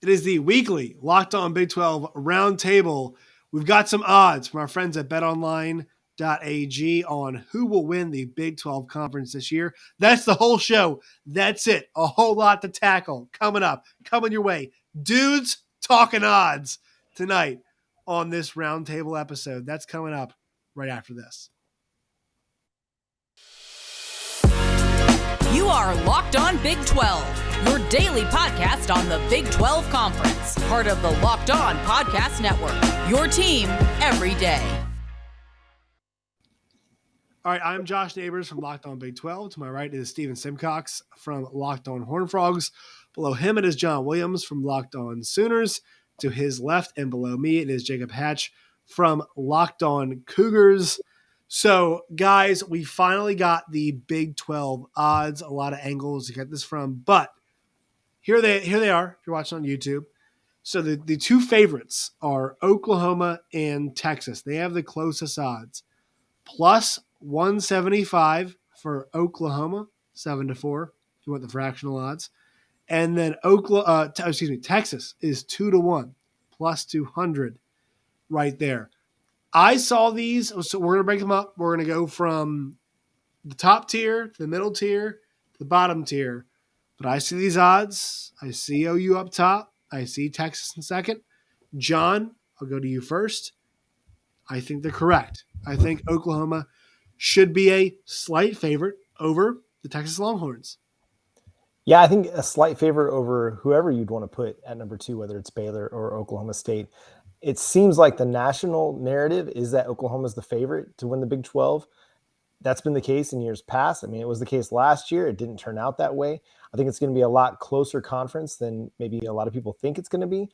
It is the weekly Locked On Big 12 Roundtable. We've got some odds from our friends at betonline.ag on who will win the Big 12 conference this year. That's the whole show. That's it. A whole lot to tackle coming up, coming your way. Dudes talking odds tonight on this roundtable episode. That's coming up right after this. You are Locked On Big 12, your daily podcast on the Big 12 Conference, part of the Locked On Podcast Network, your team every day. All right, I'm Josh Neighbors from Locked On Big 12. To my right is Steven Simcox from Locked On Horned Frogs. Below him it is John Williams from Locked On Sooners. To his left and below me it is Jacob Hatch from Locked On Cougars. So, guys, we finally got the Big 12 odds. A lot of angles to get this from, but here they are if you're watching on YouTube. So the two favorites are Oklahoma and Texas. They have the closest odds. Plus 175 for Oklahoma, 7-4, if you want the fractional odds. And then Texas is 2-1, plus 200 right there. I saw these, so we're going to break them up. We're going to go from the top tier to the middle tier to the bottom tier. But I see these odds. I see OU up top. I see Texas in second. John, I'll go to you first. I think they're correct. I think Oklahoma should be a slight favorite over the Texas Longhorns. Yeah, I think a slight favorite over whoever you'd want to put at number 2, whether it's Baylor or Oklahoma State. It seems like the national narrative is that Oklahoma is the favorite to win the Big 12. That's been the case in years past. I mean, it was the case last year. It didn't turn out that way. I think it's going to be a lot closer conference than maybe a lot of people think it's going to be.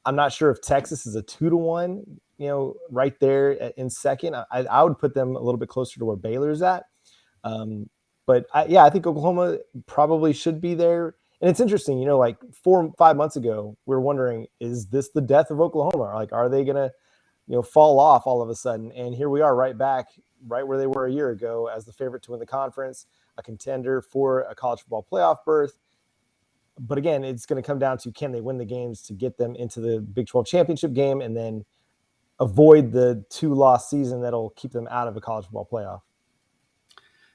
I'm not sure if Texas is a 2-1, right there in second. I would put them a little bit closer to where Baylor's at. But I think Oklahoma probably should be there. And it's interesting, like 4 or 5 months ago, we were wondering, is this the death of Oklahoma? Like, are they going to, fall off all of a sudden? And here we are right back, right where they were a year ago as the favorite to win the conference, a contender for a college football playoff berth. But again, it's going to come down to, can they win the games to get them into the Big 12 championship game and then avoid the 2-loss season that'll keep them out of a college football playoff?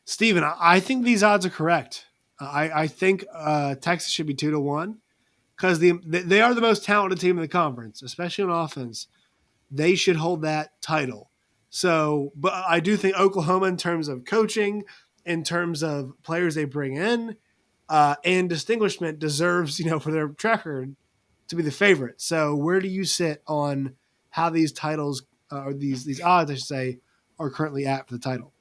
Steven, I think these odds are correct. I think Texas should be 2-1 because they are the most talented team in the conference, especially on offense. They should hold that title. So, but I do think Oklahoma, in terms of coaching, in terms of players they bring in, and distinguishment, deserves, for their track record to be the favorite. So, where do you sit on how these titles, or these odds, I should say, are currently at for the title?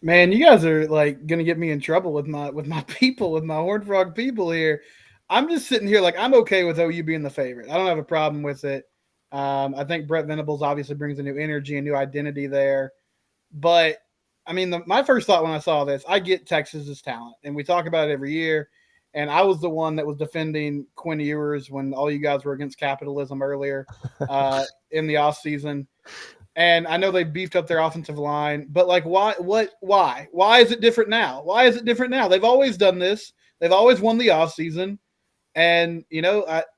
Man, you guys are like going to get me in trouble with my people, with my Horned Frog people here. I'm just sitting here like I'm okay with OU being the favorite. I don't have a problem with it. I think Brett Venables obviously brings a new energy, a new identity there. But, I mean, my first thought when I saw this, I get Texas's talent, and we talk about it every year. And I was the one that was defending Quinn Ewers when all you guys were against capitalism earlier in the offseason. And I know they beefed up their offensive line, but like, why? Why is it different now? Why is it different now? They've always done this. They've always won the offseason. And,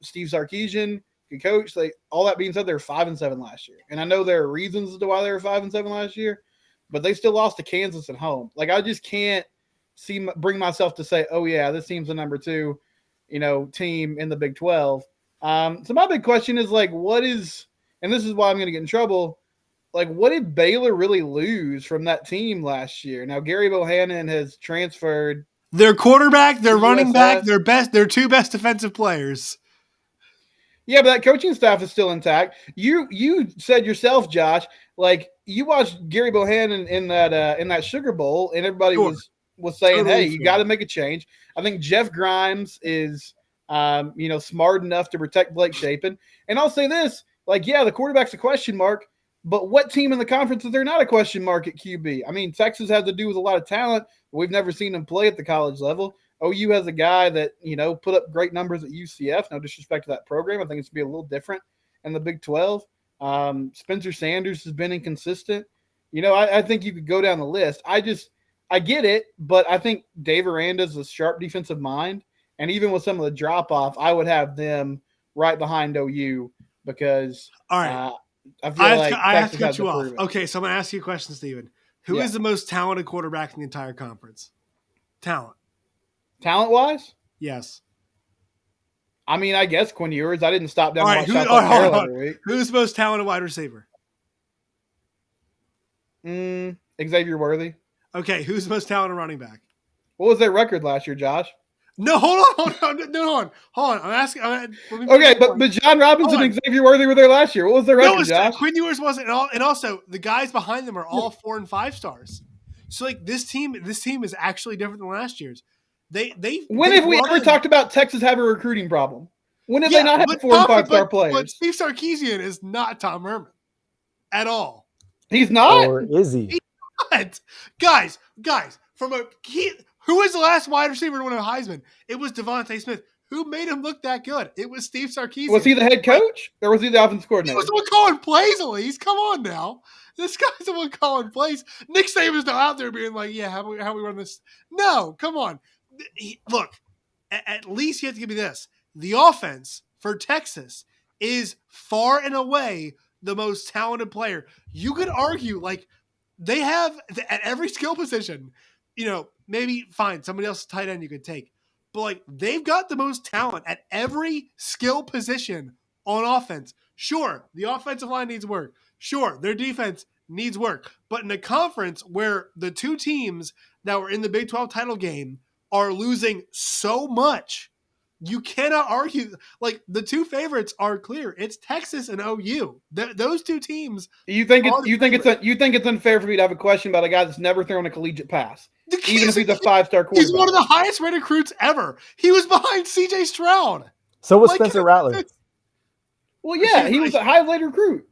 Steve Sarkisian, good coach, all that being said, they were 5-7 last year. And I know there are reasons as to why they were 5-7 last year, but they still lost to Kansas at home. Like, I just can't bring myself to say, oh yeah, this team's the number 2, team in the Big 12. So my big question is like, and this is why I'm going to get in trouble. Like, what did Baylor really lose from that team last year? Now, Gary Bohannon has transferred. Their quarterback, their running back, their 2 best defensive players. Yeah, but that coaching staff is still intact. You said yourself, Josh, like you watched Gary Bohannon in that Sugar Bowl, and everybody was saying, totally, hey, you got to make a change. I think Jeff Grimes is, smart enough to protect Blake Shapen. And I'll say this, like, yeah, the quarterback's a question mark. But what team in the conference is there not a question mark at QB? I mean, Texas has to do with a lot of talent. We've never seen them play at the college level. OU has a guy that, put up great numbers at UCF. No disrespect to that program. I think it's going to be a little different in the Big 12. Spencer Sanders has been inconsistent. I think you could go down the list. I get it, but I think Dave Aranda's a sharp defensive mind. And even with some of the drop off, I would have them right behind OU because All right. I feel I like have to Texas has cut you off. prove it. Okay, so I'm going to ask you a question, Steven. Who is the most talented quarterback in the entire conference? Talent. Talent-wise? Yes. I mean, I guess Quinn Ewers. I didn't stop down All and right, watch South Carolina every week. Who's the most talented wide receiver? Xavier Worthy. Okay, who's the most talented running back? What was their record last year, Josh? No, hold on. I'm asking. Okay, but John Robinson and Xavier Worthy were there last year. What was their record, Josh? Quinn Ewers wasn't, and also the guys behind them are all 4 and 5 stars. So like this team is actually different than last year's. When have we ever talked about Texas having a recruiting problem? When have they not had 4 and 5 star players? But Steve Sarkisian is not Tom Herman at all. He's not, or is he? He's not. Guys, who was the last wide receiver to win a Heisman? It was Devontae Smith. Who made him look that good? It was Steve Sarkisian. Was he the head coach or was he the offensive coordinator? He was the one calling plays, Elise. Come on now. This guy's the one calling plays. Nick Saban's not out there being like, yeah, how we run this? No, come on. Look, at least you have to give me this. The offense for Texas is far and away the most talented player. You could argue, like, they have at every skill position, maybe fine, somebody else's tight end you could take. But, like, they've got the most talent at every skill position on offense. Sure, the offensive line needs work. Sure, their defense needs work. But in a conference where the two teams that were in the Big 12 title game are losing so much, you cannot argue. Like, the two favorites are clear. It's Texas and OU. Those two teams. You think it's unfair for me to have a question about a guy that's never thrown a collegiate pass, even if he's a 5-star quarterback? He's one of the highest rated recruits ever. He was behind C.J. Stroud. So was Spencer Rattler. Well, yeah, he was a high rated recruit.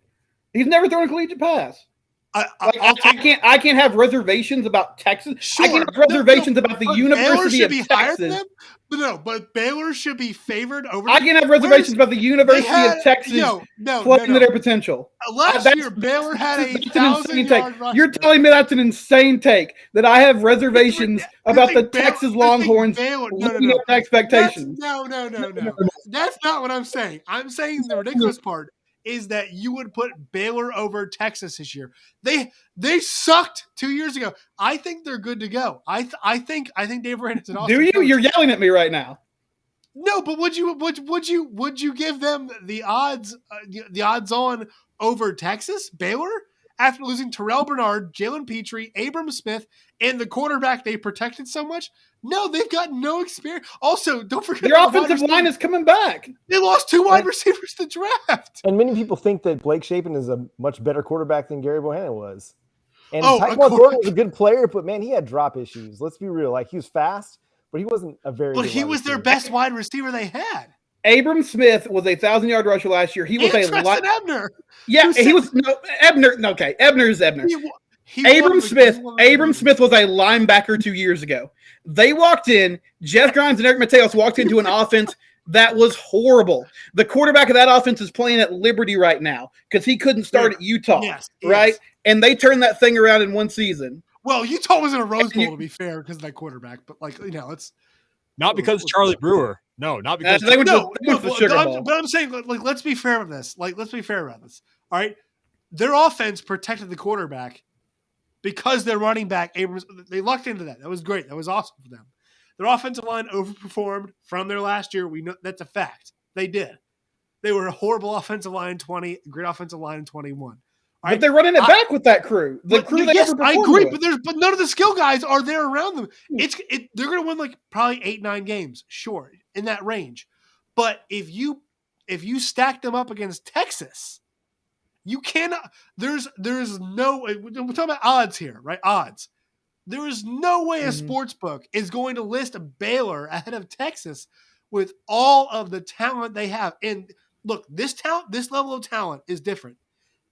He's never thrown a collegiate pass. I can't have reservations about Texas. Sure. I can't have reservations about the University of Texas. But Baylor should be favored over. I can't have reservations about the University of Texas playing to their potential. Last year, Baylor had a 1,000-yard rush. You're telling me that's an insane take, that I have reservations about the Texas Longhorns living up to expectations. No. That's not what I'm saying. I'm saying the ridiculous part is that you would put Baylor over Texas this year. They sucked 2 years ago. I think they're good to go. I think Dave Aranda is an awesome. Do you? coach. You're yelling at me right now. No, but would you give them the odds on over Texas, Baylor, after losing Terrell Bernard, Jalen Petrie, Abram Smith, and the quarterback they protected so much? No, they've got no experience. Also, don't forget their offensive line is coming back. They lost 2 wide receivers to draft. And many people think that Blake Shapen is a much better quarterback than Gary Bohannon was. And Tyquan Thornton was a good player, but man, he had drop issues. Let's be real. Like, he was fast, but he wasn't a very. But he was their best wide receiver they had. Abram Smith was a 1,000-yard rusher last year. He was Ebner. Yeah, he was Ebner. Okay, Ebner is Ebner. Abram Smith was a linebacker 2 years ago. They walked in. Jeff Grimes and Eric Mateos walked into an offense that was horrible. The quarterback of that offense is playing at Liberty right now because he couldn't start at Utah, right? Yes. And they turned that thing around in one season. Well, Utah was in a Rose Bowl, to be fair, because of that quarterback. But, it's not because Charlie Brewer. No, not because they went to the Sugar Bowl. But I'm saying, let's be fair with this. Let's be fair about this. All right, their offense protected the quarterback because their running back Abrams. They lucked into that. That was great. That was awesome for them. Their offensive line overperformed from their last year. We know that's a fact. They did. They were a horrible offensive line in 20, great offensive line in 21. Right? But they're running it back with that crew. Yes, I agree. With. But none of the skill guys are there around them. They're going to win probably 8-9 games, sure, in that range. But if you stack them up against Texas, you cannot. There's no. We're talking about odds here, right? Odds. There is no way a sports book is going to list Baylor ahead of Texas with all of the talent they have. And look, this level of talent is different.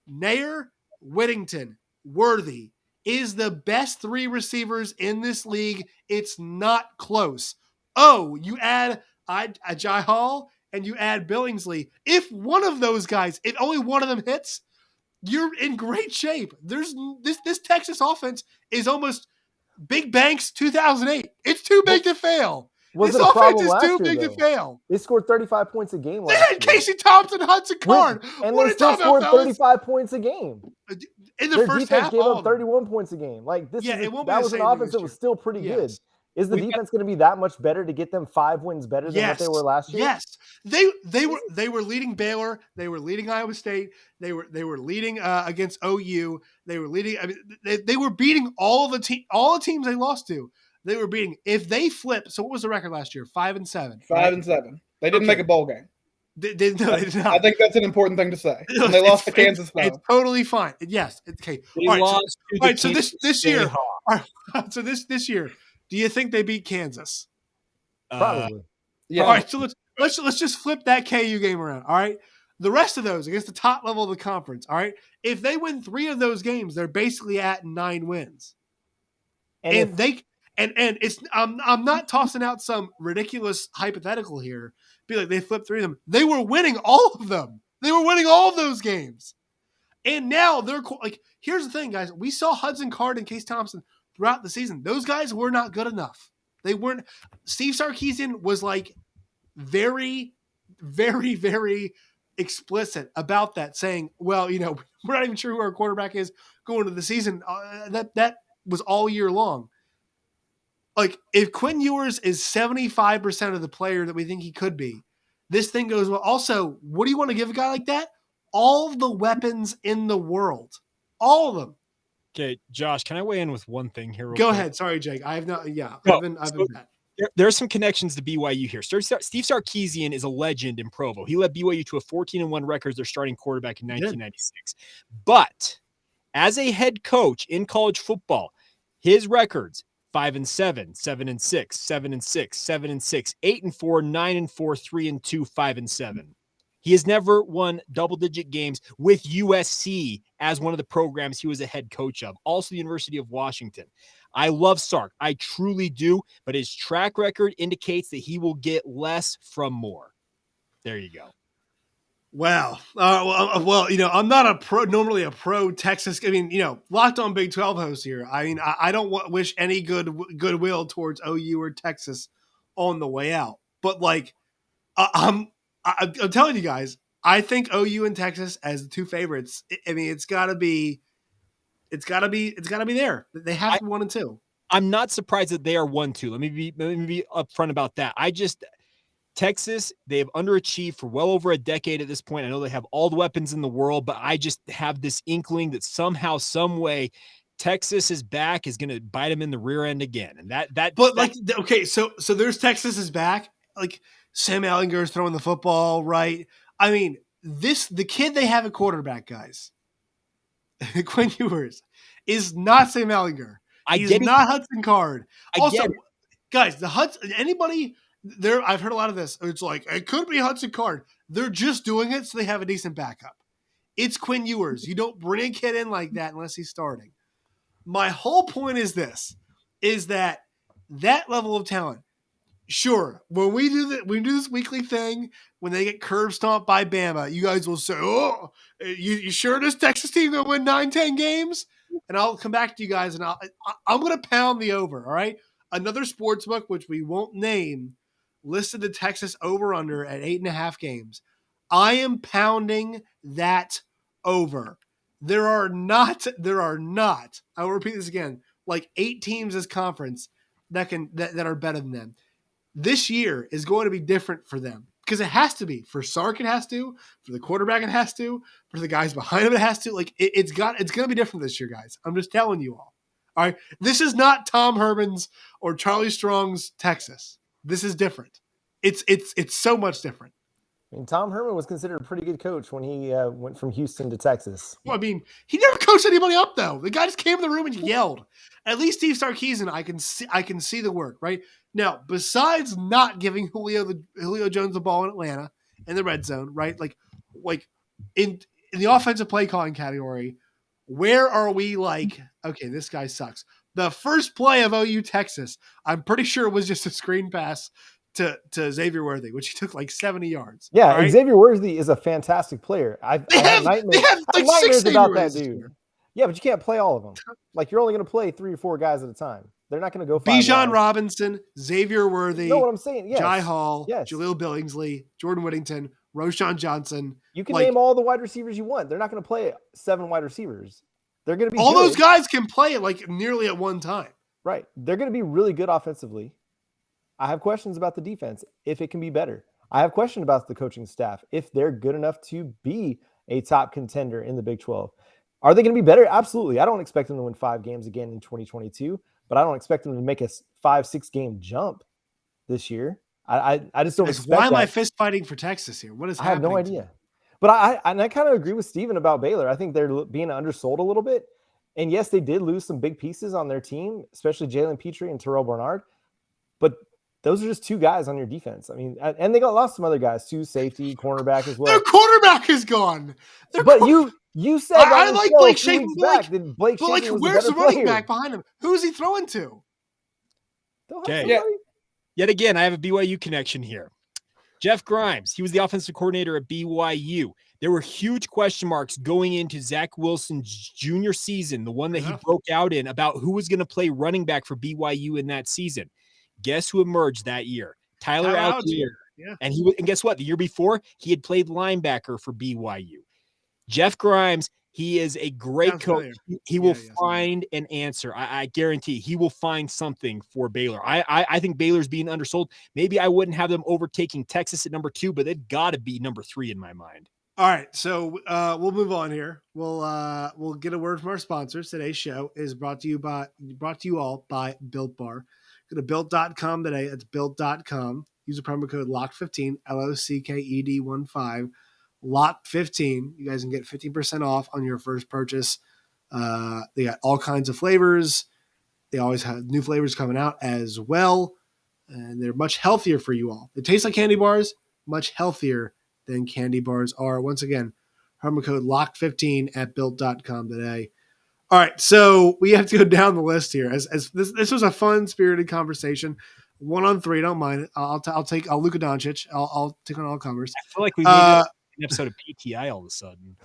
Nair, Whittington, Worthy is the best 3 receivers in this league. It's not close. Oh, you add Ajay Hall and you add Billingsley. If one of those guys, if only one of them hits, you're in great shape. There's this Texas offense is almost Big Bank's 2008. It's too big to fail. wasn't This a problem offense is last too year, big to though. fail. They scored 35 points a game They last had year. Casey Thompson, Hudson Card. And What are they you still talking scored about, fellas? 35 points a game. In the Their first defense half, gave all up of them. 31 points a game. Like this Yeah, is it won't be that the was an same thing offense this that was year. still pretty good. Yes. Is the defense going to be that much better to get them 5 wins better than what they were last year? Yes, they were leading Baylor. They were leading Iowa State. They were leading against OU. They were leading. I mean, they were beating all the teams they lost to. They were beating. If they flip, so what was the record last year? 5-7. 5-7. They didn't make a bowl game. No, they did not. I think that's an important thing to say. And they lost to Kansas, though. It's totally fine. Yes. Okay. They All right. lost to the All right. So Kansas this State year. Hawks. All right, so this year, do you think they beat Kansas? Probably. Yeah. All right. So let's just flip that KU game around. All right. The rest of those against the top level of the conference. All right. If they win 3 of those games, they're basically at 9 wins. And it's I'm not tossing out some ridiculous hypothetical here. Be like they flipped 3 of them. They were winning all of them. They were winning all of those games. And now they're like, here's the thing, guys. We saw Hudson Card and Case Thompson throughout the season. Those guys were not good enough. They weren't. Steve Sarkisian was like very, very, very explicit about that, saying, well, you know, we're not even sure who our quarterback is going into the season. That was all year long. Like, if Quinn Ewers is 75% of the player that we think he could be, this thing goes well. Also, what do you want to give a guy like that? All the weapons in the world. All of them. Okay, Josh, can I weigh in with one thing here? Go ahead. Sorry, Jake. I have not. Yeah, No, I've been bad. There are some connections to BYU here. Steve Sarkisian is a legend in Provo. He led BYU to a 14-1 record as their starting quarterback in 1996. But as a head coach in college football, his records 5-7, 7-6, 7-6, 7-6, 8-4, 9-4, 3-2, 5-7. He has never won double-digit games with USC as one of the programs he was a head coach of. Also, the University of Washington. I love Sark. I truly do. But his track record indicates that he will get less from more. There you go. Wow. Well, you know, I'm not normally a pro Texas. I mean, you know, Locked On Big 12 host here. I mean, I don't wish any goodwill towards OU or Texas on the way out. But like, I'm telling you guys, I think OU and Texas as the 2 favorites. I mean, it's got to be there. They have to be 1 and 2. I'm not surprised that they are 1-2. Let me be upfront about that. Texas, they have underachieved for well over a decade at this point. I know they have all the weapons in the world, but I just have this inkling that somehow, some way, Texas's back is going to bite them in the rear end again. And okay, so there's Texas's back. Like Sam Ehlinger's throwing the football, right? I mean, the kid they have at quarterback, guys, Quinn Ewers, is not Sam Ehlinger. He's not Hudson Card. Also, guys, anybody there, I've heard a lot of this. It's like, it could be Hudson Card. They're just doing it so they have a decent backup. It's Quinn Ewers. You don't bring a kid in like that unless he's starting. My whole point is that level of talent, sure, when we do this weekly thing, when they get curb stomped by Bama, you guys will say, oh, you sure this Texas team going to win 9-10 games? And I'll come back to you guys, and I'm going to pound the over, all right? Another sportsbook, which we won't name, listed the Texas over-under at 8.5 games. I am pounding that over. There are not, I will repeat this again, like 8 teams this conference that are better than them. This year is going to be different for them because it has to be. For Sark, it has to. For the quarterback, it has to. For the guys behind him, it has to. Like it's going to be different this year, guys. I'm just telling you all. All right, this is not Tom Herman's or Charlie Strong's Texas. This is different. It's so much different. I mean, Tom Herman was considered a pretty good coach when he went from Houston to Texas. Well, I mean, he never coached anybody up though. The guy just came in the room and yelled. At least Steve Sarkisian, I can see the work right now. Besides not giving Julio Jones the ball in Atlanta in the red zone, right? Like in the offensive play calling category, where are we? Like, okay, this guy sucks. The first play of OU Texas, I'm pretty sure was just a screen pass to Xavier Worthy, which he took like 70 yards. Yeah, right? Xavier Worthy is a fantastic player. I have nightmares about that dude. Yeah, but you can't play all of them. Like, you're only going to play 3 or 4 guys at a time. They're not going to go 5 Bijan wide. Robinson, Xavier Worthy, You know what I'm saying? Yes. Jai Hall, Yes. Jaleel Billingsley, Jordan Whittington, Roshan Johnson. You can like, name all the wide receivers you want. They're not going to play 7 wide receivers. They're going to be all good. those guys can play like nearly at one time. Right. They're going to be really good offensively. I have questions about the defense, if it can be better. I have questions about the coaching staff, if they're good enough to be a top contender in the Big 12. Are they going to be better? Absolutely. I don't expect them to win 5 games again in 2022, but I don't expect them to make a 5-6 game jump this year. I just don't expect Why am that. I fist fighting for Texas here? What is happening? I have no idea. But I kind of agree with Steven about Baylor. I think they're being undersold a little bit. And yes, they did lose some big pieces on their team, especially Jalen Petrie and Terrell Bernard. But those are just 2 guys on your defense. I mean, and they lost some other guys too, safety, cornerback as well. Their quarterback is gone. You said I like Blake Shapen. Where's Where's the running back behind him? Who's he throwing to? Okay. Yeah. Yet again, I have a BYU connection here. Jeff Grimes, he was the offensive coordinator at BYU. There were huge question marks going into Zach Wilson's junior season, the one that he broke out in, about who was going to play running back for BYU in that season. Guess who emerged that year? Tyler Allgeier. Yeah. And guess what? The year before, he had played linebacker for BYU. Jeff Grimes, he is a great coach. He will find an answer. I guarantee he will find something for Baylor. I think Baylor's being undersold. Maybe I wouldn't have them overtaking Texas at number 2, but they've got to be number 3 in my mind. All right, so we'll move on here. We'll get a word from our sponsors. Today's show is brought to you all by Built Bar. Go to built.com today. It's built.com. Use the promo code LOCKED15, LOCKED15, LOCKED15. You guys can get 15% off on your first purchase. They got all kinds of flavors. They always have new flavors coming out as well, and they're much healthier for you all. They taste like candy bars, much healthier than candy bars are. Once again, promo code LOCKED15 at built.com today. All right, so we have to go down the list here. As this was a fun, spirited conversation. 1 on 3, don't mind it. I'll Luka Doncic. I'll take on all comers. I feel like we made an episode of PTI all of a sudden.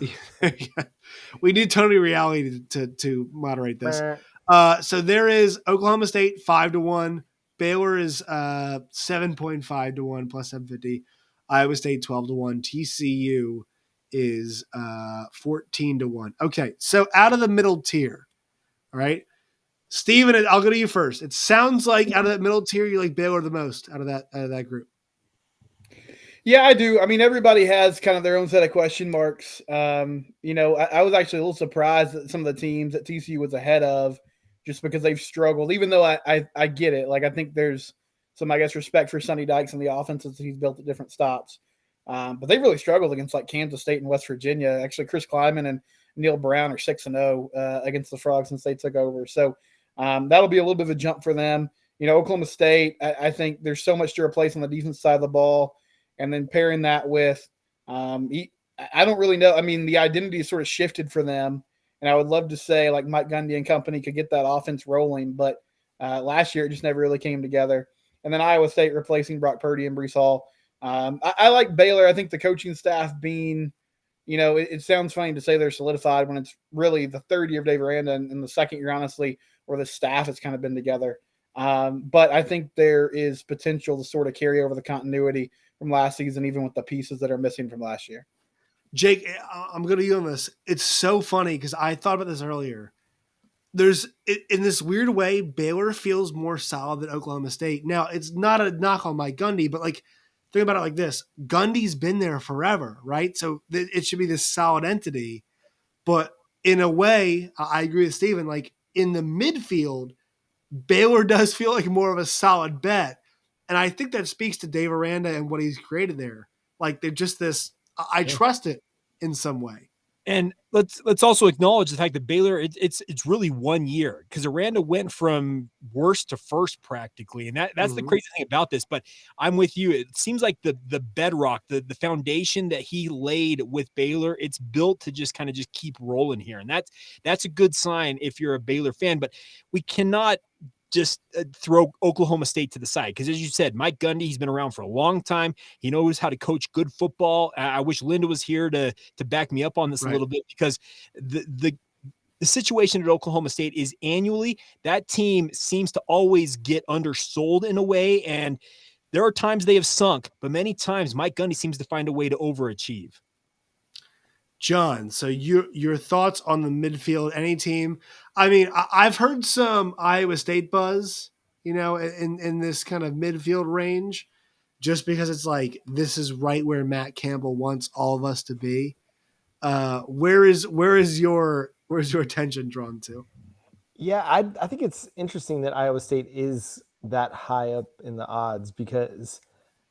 We need Tony Reality to moderate this. So there is Oklahoma State 5-1. Baylor is 7.5-1 plus 750. Iowa State 12-1. TCU is 14-1. Okay, so out of the middle tier, all right, Steven, I'll go to you first. It sounds like out of that middle tier, you like Baylor the most out of that group. Yeah, I do. I mean, everybody has kind of their own set of question marks. I was actually a little surprised that some of the teams that TCU was ahead of, just because they've struggled, even though I get it. Like, I think there's some, I guess, respect for Sonny Dykes and the offenses he's built at different stops. But they really struggled against like Kansas State and West Virginia. Actually, Chris Kleiman and Neil Brown are 6-0 against the Frogs since they took over. So that'll be a little bit of a jump for them. Oklahoma State, I think there's so much to replace on the defense side of the ball. And then pairing that with, I don't really know. I mean, the identity is sort of shifted for them. And I would love to say like Mike Gundy and company could get that offense rolling. But last year, it just never really came together. And then Iowa State replacing Brock Purdy and Breece Hall. I like Baylor. I think the coaching staff being, it sounds funny to say they're solidified when it's really the third year of Dave Aranda and the second year, honestly, where the staff has kind of been together. But I think there is potential to sort of carry over the continuity from last season, even with the pieces that are missing from last year. Jake, I'm going to you on this. It's so funny because I thought about this earlier. There's, in this weird way, Baylor feels more solid than Oklahoma State. Now, it's not a knock on Mike Gundy, but like, think about it like this. Gundy's been there forever, right? So it should be this solid entity. But in a way, I agree with Steven, like in the midfield, Baylor does feel like more of a solid bet. And I think that speaks to Dave Aranda and what he's created there. Like they're just this, I trust it in some way. And let's also acknowledge the fact that Baylor, it's really 1 year, because Aranda went from worst to first practically. And that's the crazy thing about this. But I'm with you. It seems like the bedrock, the foundation that he laid with Baylor, it's built to just kind of just keep rolling here. And that's a good sign if you're a Baylor fan. But we cannot just throw Oklahoma State to the side. Because as you said, Mike Gundy, he's been around for a long time. He knows how to coach good football. I wish Linda was here to back me up on this a little bit, because the the situation at Oklahoma State is annually that team seems to always get undersold in a way. And there are times they have sunk, but many times Mike Gundy seems to find a way to overachieve. John, so your thoughts on the midfield, any team? I mean, I've heard some Iowa State buzz, in this kind of midfield range, just because it's like this is right where Matt Campbell wants all of us to be. Where's your attention drawn to? Yeah, I think it's interesting that Iowa State is that high up in the odds because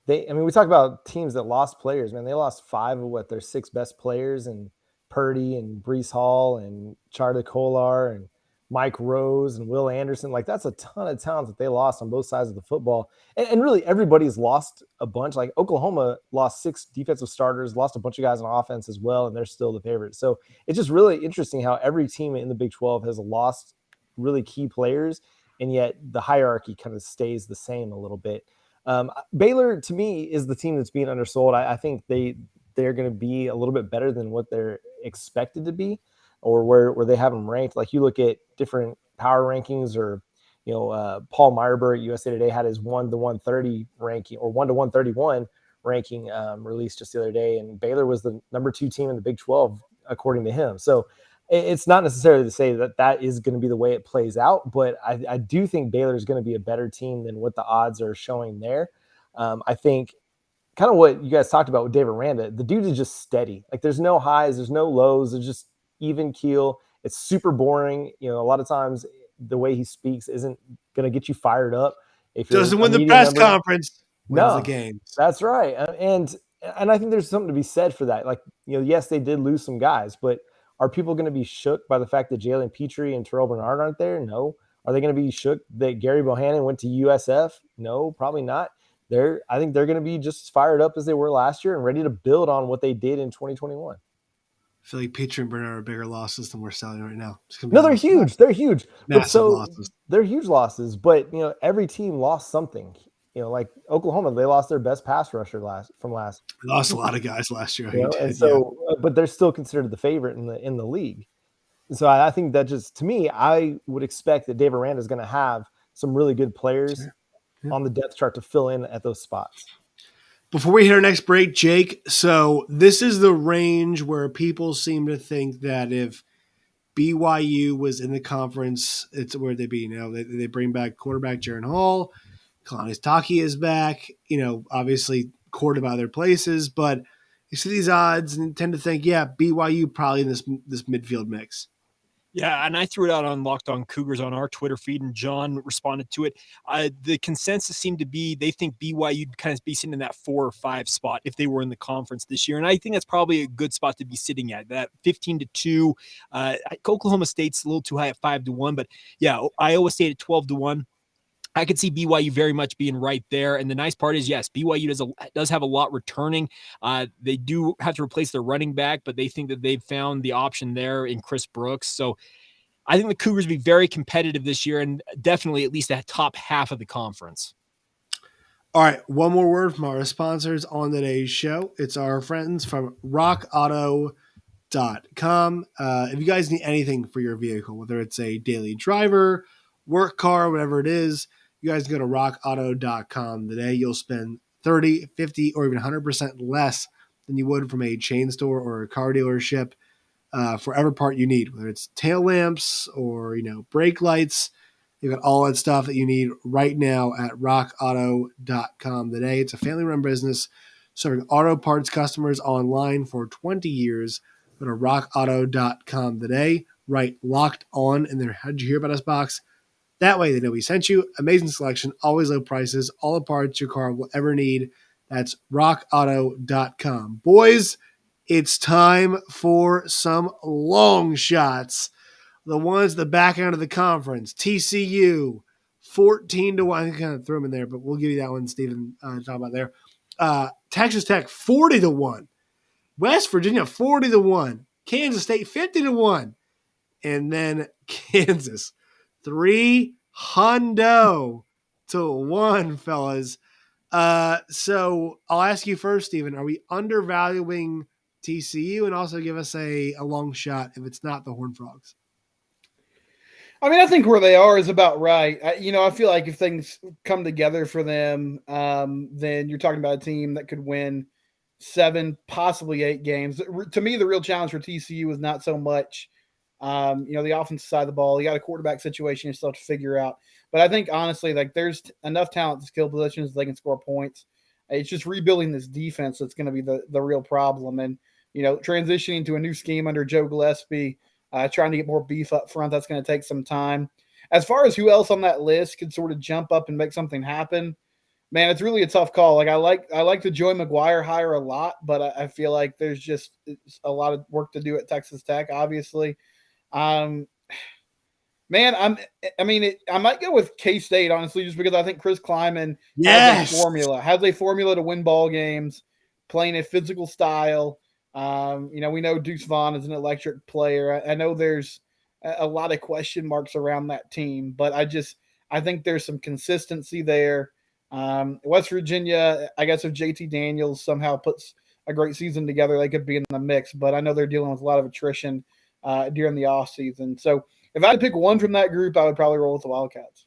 we talk about teams that lost players, man. They lost 5 of their 6 best players, and Purdy and Brees Hall and Charlie Kolar and Mike Rose and Will Anderson. Like, that's a ton of talent that they lost on both sides of the football. And really everybody's lost a bunch. Like, Oklahoma lost 6 defensive starters, lost a bunch of guys on offense as well, and they're still the favorite. So it's just really interesting how every team in the Big 12 has lost really key players, and yet the hierarchy kind of stays the same a little bit. Baylor, to me, is the team that's being undersold. I think they're going to be a little bit better than what they're expected to be, or where they have them ranked. Like, you look at different power rankings, or Paul Meyerberg at USA Today had his 1 to 130 ranking, or 1 to 131 ranking released just the other day, and Baylor was the number 2 team in the Big 12 according to him. So it's not necessarily to say that is going to be the way it plays out, but I do think Baylor is going to be a better team than what the odds are showing there. I think kind of what you guys talked about with David Aranda, the dude is just steady. Like, there's no highs, there's no lows, there's just even keel. It's super boring. A lot of times the way he speaks isn't going to get you fired up. If you're doesn't win the press conference, wins the game. That's right. And I think there's something to be said for that. Like, yes, they did lose some guys, but are people going to be shook by the fact that Jalen Petrie and Terrell Bernard aren't there? No. Are they going to be shook that Gary Bohannon went to USF? No, probably not. I think they're going to be just as fired up as they were last year and ready to build on what they did in 2021. I feel like Petrie and Bernard are bigger losses than we're selling right now. No, they're huge. They're huge. Massive losses. They're huge losses, but every team lost something. Like Oklahoma, they lost their best pass rusher from last. They lost a lot of guys last year. And so, but they're still considered the favorite in the league. So I think that just, to me, I would expect that Dave Aranda is going to have some really good players on the depth chart to fill in at those spots. Before we hit our next break, Jake, so this is the range where people seem to think that if BYU was in the conference, it's where they'd be. They bring back quarterback Jaren Hall. Kalani Sitake is back. Obviously courted by other places, but you see these odds and tend to think, BYU probably in this midfield mix. Yeah, and I threw it out on Locked On Cougars on our Twitter feed, and John responded to it. The consensus seemed to be they think BYU would kind of be sitting in that 4 or 5 spot if they were in the conference this year, and I think that's probably a good spot to be sitting at, that 15-2. Oklahoma State's a little too high at 5-1, but yeah, Iowa State at 12-1. I could see BYU very much being right there. And the nice part is, yes, BYU does have a lot returning. They do have to replace their running back, but they think that they've found the option there in Chris Brooks. So I think the Cougars will be very competitive this year, and definitely at least that top half of the conference. All right, one more word from our sponsors on today's show. It's our friends from rockauto.com. If you guys need anything for your vehicle, whether it's a daily driver, work car, whatever it is, you guys go to rockauto.com today. You'll spend 30, 50, or even 100% less than you would from a chain store or a car dealership for every part you need, whether it's tail lamps or, brake lights. You've got all that stuff that you need right now at rockauto.com today. It's a family-run business serving auto parts customers online for 20 years. Go to rockauto.com today. Write Locked On in their How'd You Hear About Us box. That way they know we sent you. Amazing selection, always low prices, all the parts your car will ever need. That's rockauto.com. Boys, it's time for some long shots. The ones at the back end of the conference. TCU, 14-1. I kind of threw them in there, but we'll give you that one, Stephen, talk about there. Texas Tech, 40-1. West Virginia, 40-1. Kansas State, 50-1. And then Kansas, 300-1, fellas. So I'll ask you first, Stephen, are we undervaluing TCU? And also give us a long shot if it's not the Horned Frogs. I mean, I think where they are is about right. I feel like if things come together for them, then you're talking about a team that could win 7, possibly 8 games. To me, the real challenge for TCU is not so much, the offensive side of the ball. You got a quarterback situation you still have to figure out. But I think honestly, like there's enough talent to skill positions they can score points. It's just rebuilding this defense that's going to be the real problem. And transitioning to a new scheme under Joe Gillespie. Trying to get more beef up front. That's going to take some time. As far as who else on that list could sort of jump up and make something happen, man, it's really a tough call. Like I like the Joey McGuire hire a lot, but I feel like there's just a lot of work to do at Texas Tech, obviously. Man, I might go with K-State, honestly, just because I think Chris Kleiman has a formula to win ball games, playing a physical style. We know Deuce Vaughn is an electric player. I know there's a lot of question marks around that team, but I think there's some consistency there. West Virginia, I guess if JT Daniels somehow puts a great season together, they could be in the mix, but I know they're dealing with a lot of attrition during the offseason. So if I had to pick one from that group, I would probably roll with the Wildcats.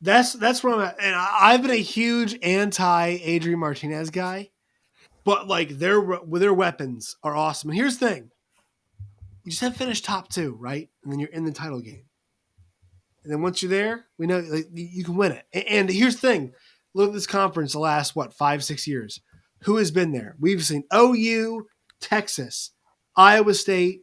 That's where I'm at. And I've been a huge anti-Adrian Martinez guy. But like their weapons are awesome. And here's the thing: you just have to finish top 2, right? And then you're in the title game. And then once you're there, we know like, you can win it. And here's the thing: look at this conference the last 5-6 years. Who has been there? We've seen OU, Texas, Iowa State,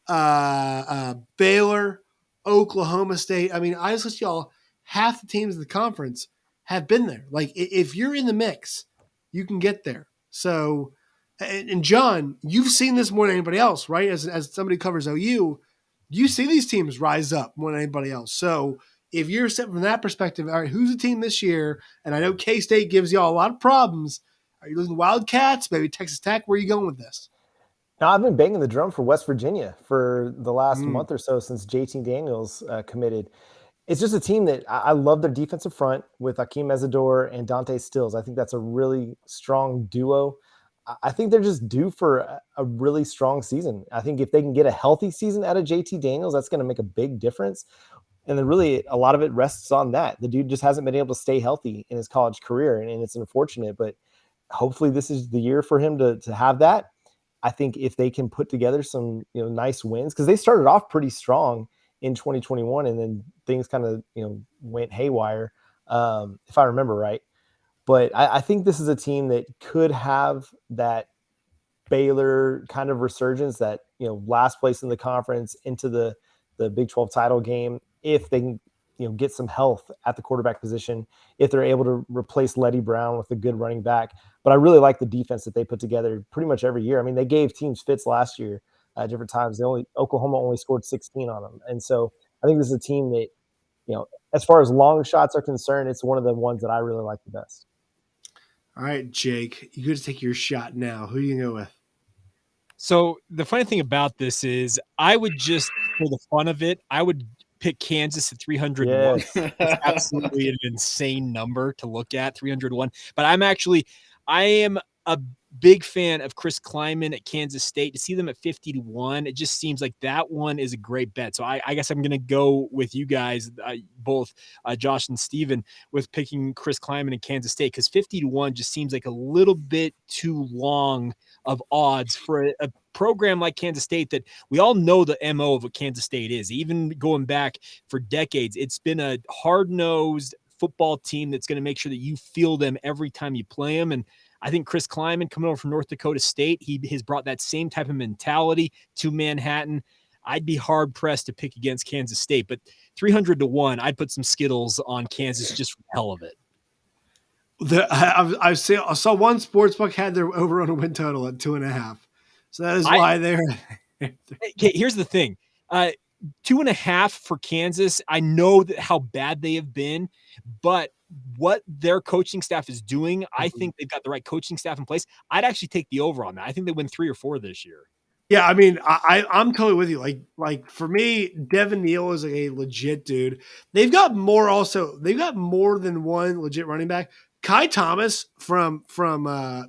Baylor, Oklahoma State. I mean, I just list y'all. Half the teams in the conference have been there. Like if you're in the mix, you can get there. So, and John, you've seen this more than anybody else, right? As somebody who covers OU, you see these teams rise up more than anybody else. So if you're set from that perspective, all right, who's the team this year? And I know K-State gives y'all a lot of problems. Are you looking at Wildcats, maybe Texas Tech? Where are you going with this? Now, I've been banging the drum for West Virginia for the last month or so since JT Daniels committed. It's just a team that I love their defensive front with Akeem Mesidor and Dante Stills. I think that's a really strong duo. I think they're just due for a really strong season. I think if they can get a healthy season out of JT Daniels, that's going to make a big difference. And then really a lot of it rests on that. The dude just hasn't been able to stay healthy in his college career, and it's unfortunate, but hopefully this is the year for him to have that. I think if they can put together some nice wins, because they started off pretty strong in 2021, and then things kind of went haywire, if I remember right. But I think this is a team that could have that Baylor kind of resurgence, that last place in the conference into the Big 12 title game, if they can get some health at the quarterback position, if they're able to replace Letty Brown with a good running back. But I really like the defense that they put together pretty much every year. I mean, they gave teams fits last year at different times. Oklahoma only scored 16 on them. And so I think this is a team that, as far as long shots are concerned, it's one of the ones that I really like the best. All right, Jake, you get to take your shot now. Who are you going to go with? So the funny thing about this is I would just, for the fun of it, I would pick Kansas at 301. Yes. It's absolutely an insane number to look at, 301. But I am a big fan of Chris Kleiman at Kansas State. To see them at 50-1, it just seems like that one is a great bet. So I guess I'm going to go with you guys, both Josh and Steven, with picking Chris Kleiman at Kansas State, because 50-1 just seems like a little bit too long of odds for a program like Kansas State that we all know the MO of what Kansas State is. Even going back for decades, it's been a hard-nosed football team that's going to make sure that you feel them every time you play them. And I think Chris Kleiman, coming over from North Dakota State, he has brought that same type of mentality to Manhattan. I'd be hard-pressed to pick against Kansas State, but 300-1, I'd put some Skittles on Kansas just for the hell of it. I saw one sportsbook had their over on a win total at 2.5. So that is why they're. Okay, here's the thing. 2.5 for Kansas. I know how bad they have been, but what their coaching staff is doing, I think they've got the right coaching staff in place. I'd actually take the over on that. I think they win 3 or 4 this year. Yeah, I mean, I'm totally with you. Like for me, Devin Neal is a legit dude. They've got more than one legit running back. Kai Thomas from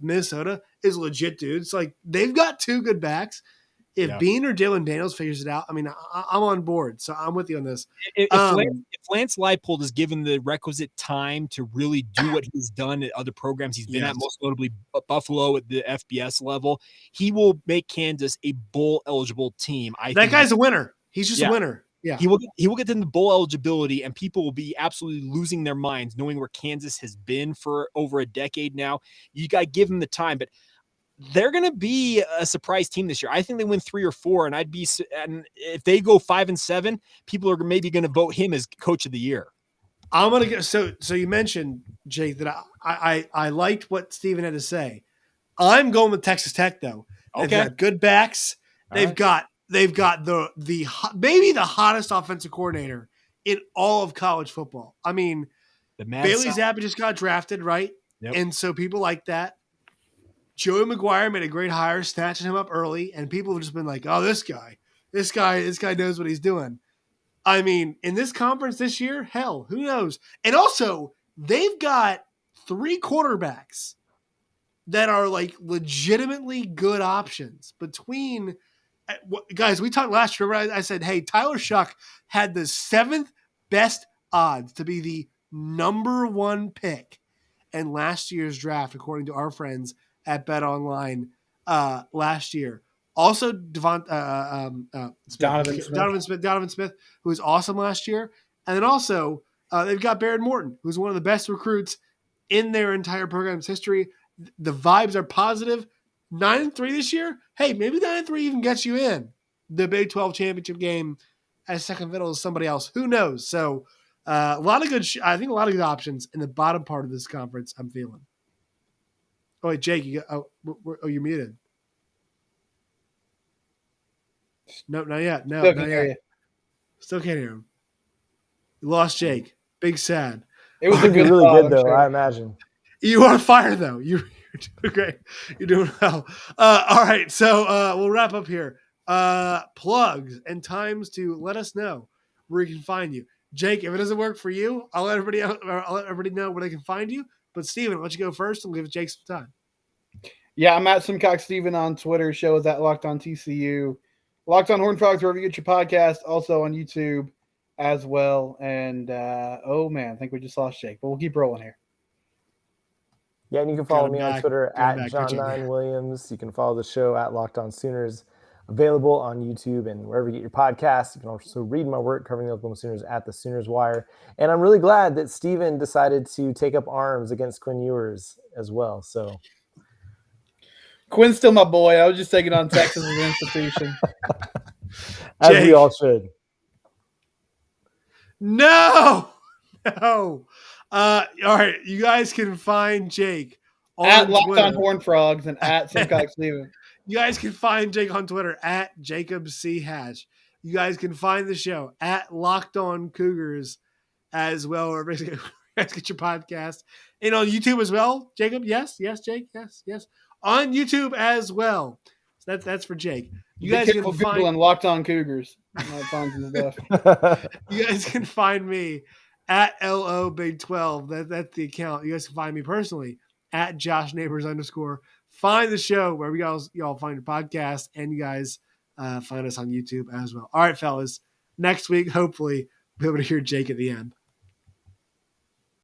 Minnesota is a legit dude. It's like they've got 2 good backs. If Yeah. Bean or Dylan Daniels figures it out, I mean, I'm on board. So I'm with you on this. If Lance Leipold is given the requisite time to really do what he's done at other programs he's been at, most notably Buffalo at the FBS level, he will make Kansas a bowl eligible team. That guy's a winner. He's just a winner. Yeah. He will get them the bowl eligibility, and people will be absolutely losing their minds knowing where Kansas has been for over a decade now. You got to give him the time, but they're going to be a surprise team this year. I think they win 3 or 4, and and if they go 5-7, people are maybe going to vote him as coach of the year. I'm going to go. So you mentioned, Jake, that I liked what Steven had to say. I'm going with Texas Tech though. They've got good backs. They've got the maybe the hottest offensive coordinator in all of college football. I mean, Bailey Zappi just got drafted, right? Yep. And so people like that. Joey McGuire made a great hire, snatching him up early, and people have just been like, "Oh, this guy knows what he's doing." I mean, in this conference this year, hell, who knows? And also, they've got 3 quarterbacks that are like legitimately good options between guys. We talked last year. I said, "Hey, Tyler Shuck had the 7th best odds to be the number 1 pick in last year's draft, according to our friends at Bet Online last year." Also, Donovan Smith, who was awesome last year, and then also they've got Barrett Morton, who's one of the best recruits in their entire program's history. The vibes are positive. 9-3 this year. Hey, maybe 9-3 even gets you in the Big 12 championship game as second fiddle to somebody else. Who knows? So a lot of good. I think a lot of good options in the bottom part of this conference. I'm feeling. Oh wait, Jake, you're muted. No, not yet. No, not yet. Still can't hear him. You lost Jake. Big sad. It was a good really thought, good though. sure. I imagine. You are on fire though. You're doing great. You're doing well. All right, so we'll wrap up here. Plugs and times to let us know where you can find you. Jake, if it doesn't work for you, I'll let everybody know where they can find you. But Steven, I'll let you go first and give Jake some time. Yeah, I'm at Simcox Steven on Twitter. Show is at Locked On TCU. Locked On Horned Frogs, wherever you get your podcast. Also on YouTube as well. And, oh, man, I think we just lost Jake. But we'll keep rolling here. Yeah, and you can follow me on Twitter at John9Williams. You can follow the show at Locked On Sooners. Available on YouTube and wherever you get your podcasts. You can also read my work covering the Oklahoma Sooners at the Sooners Wire. And I'm really glad that Steven decided to take up arms against Quinn Ewers as well. So Quinn's still my boy. I was just taking on Texas as an institution. As we all should. No. All right, you guys can find Jake on at Locked Twitter. On Horned Frogs and at Simcox Steven. You guys can find Jake on Twitter at Jacob C. Hatch. You guys can find the show at Locked On Cougars as well, or basically you guys get your podcast. And on YouTube as well, Jacob. Yes, Jake. Yes. On YouTube as well. So that's for Jake. You guys can find Googling Locked On Cougars. You guys can find me at LO Big 12. That's the account. You guys can find me personally at Josh Neighbors _ Find the show wherever y'all find your podcast, and you guys find us on YouTube as well. All right, fellas. Next week, hopefully, we'll be able to hear Jake at the end.